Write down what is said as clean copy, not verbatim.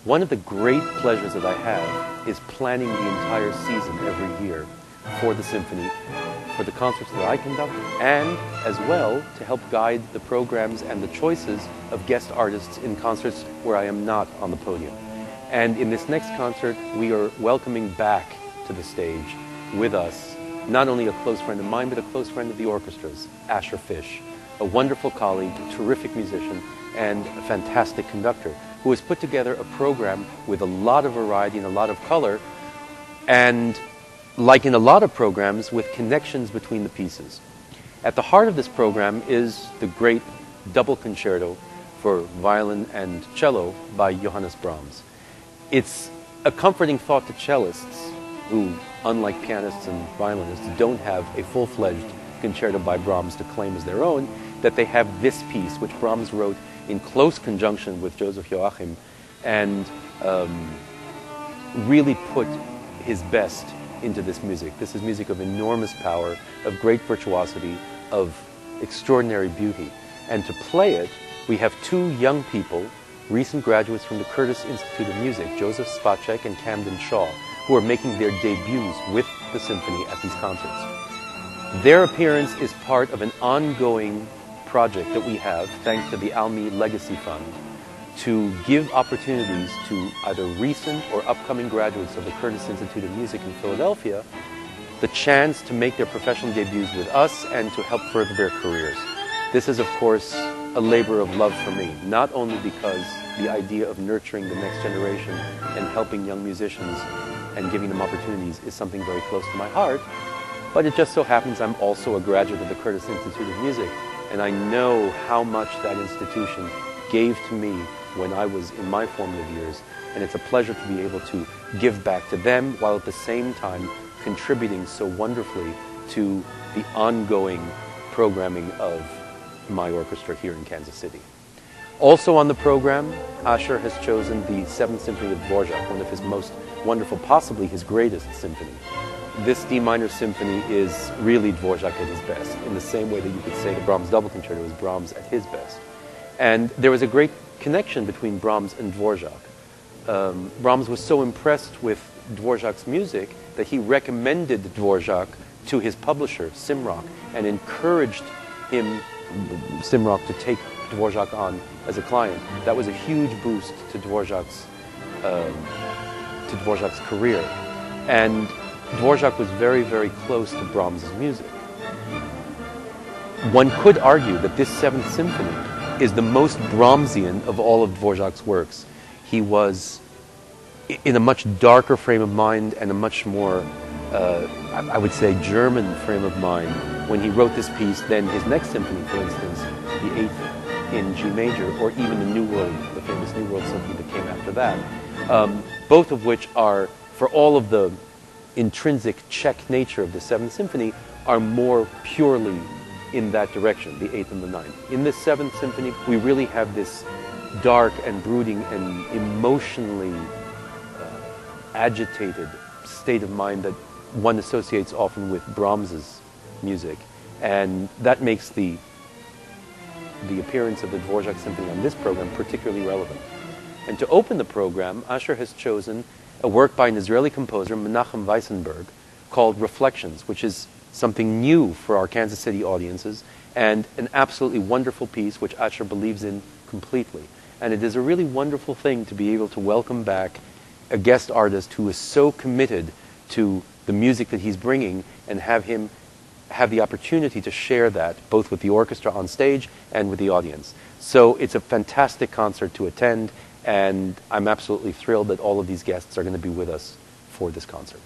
One of the great pleasures that I have is planning the entire season every year for the symphony, for the concerts that I conduct, and as well to help guide the programs and the choices of guest artists in concerts where I am not on the podium. And in this next concert, we are welcoming back to the stage with us not only a close friend of mine, but a close friend of the orchestra's, Fisch, a wonderful colleague, a terrific musician, and a fantastic conductor, who has put together a program with a lot of variety and a lot of color, and like in a lot of programs, with connections between the pieces. At the heart of this program is the great Double Concerto for Violin and Cello by Johannes Brahms. It's a comforting thought to cellists who, unlike pianists and violinists, don't have a full-fledged concerto by Brahms to claim as their own, that they have this piece, which Brahms wrote in close conjunction with Josef and really put his best into this music. This is music of enormous power, of great virtuosity, of extraordinary beauty. And to play it, we have two young people, recent graduates from the Curtis Institute of Music, Josef Spacek and Camden Shaw, who are making their debuts with the symphony at these concerts. Their appearance is part of an ongoing project that we have, thanks to the Almy Legacy Fund, to give opportunities to either recent or upcoming graduates of the Curtis Institute of Music in Philadelphia the chance to make their professional debuts with us and to help further their careers. This is, of course, a labor of love for me, not only because the idea of nurturing the next generation and helping young musicians and giving them opportunities is something very close to my heart, but it just so happens I'm also a graduate of the Curtis Institute of Music, and I know how much that institution gave to me when I was in my formative years, and it's a pleasure to be able to give back to them while at the same time contributing so wonderfully to the ongoing programming of my orchestra here in Kansas City. Also on the program, Asher has chosen the 7th Symphony of Dvorak, one of his most wonderful, possibly his greatest symphony. This D minor symphony is really Dvorak at his best, in the same way that you could say the Brahms Double Concerto is Brahms at his best. And there was a great connection between Brahms and Dvorak. Brahms was so impressed with Dvorak's music that he recommended Dvorak to his publisher, Simrock, and encouraged him, Simrock, to take Dvorak on as a client. That was a huge boost to Dvorak's career. And Dvorak was very, very close to Brahms' music. One could argue that this 7th Symphony is the most Brahmsian of all of Dvorak's works. He was in a much darker frame of mind and a much more, I would say, German frame of mind when he wrote this piece than his next symphony, for instance, the 8th in G major, or even the New World, the famous New World Symphony that came after that, both of which are, for all of the intrinsic Czech nature of the 7th Symphony, are more purely in that direction, the 8th and the 9th. In this 7th Symphony, we really have this dark and brooding and emotionally agitated state of mind that one associates often with Brahms's music. And that makes the appearance of the Dvorak Symphony on this program particularly relevant. And to open the program, Asher has chosen a work by an Israeli composer, Menachem Wiesenberg, called Reflections, which is something new for our Kansas City audiences, and an absolutely wonderful piece which Asher believes in completely. And it is a really wonderful thing to be able to welcome back a guest artist who is so committed to the music that he's bringing, and have him have the opportunity to share that both with the orchestra on stage and with the audience. So it's a fantastic concert to attend, and I'm absolutely thrilled that all of these guests are going to be with us for this concert.